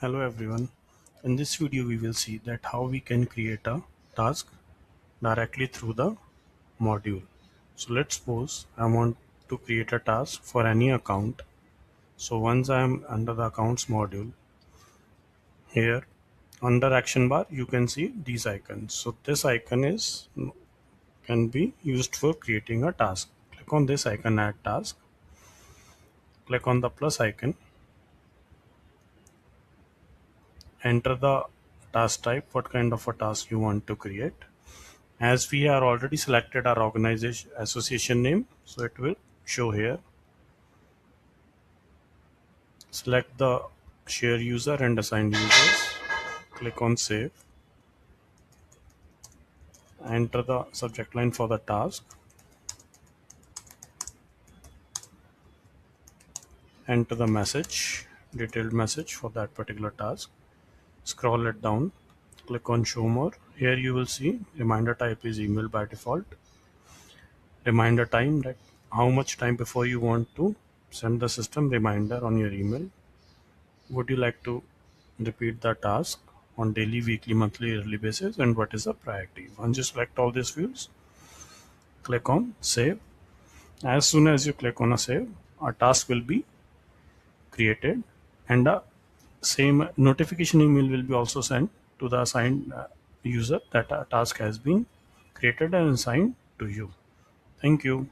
Hello everyone. In this video we will see that how we can create a task directly through the module. So let's suppose I want to create a task for any account. So once I am under the accounts module, here under action bar you can see these icons. So this icon is can be used for creating a task. Click on this icon, add task. Click on the plus icon, enter the task type, what kind of a task you want to create. As we are already selected our organization association name, so it will show here. Select the share user and assigned users. Click on save. Enter the subject line for the task. Enter the message, detailed message for that particular task. Scroll it down. Click on show more. Here you will see reminder type is email by default. Reminder time, that how much time before you want to send the system reminder on your email. Would you like to repeat the task on daily, weekly, monthly, yearly basis, and what is the priority? Once you select all these fields, click on save. As soon as you click on a save, a task will be created and a same notification email will be also sent to the assigned user that a task has been created and assigned to you. Thank you.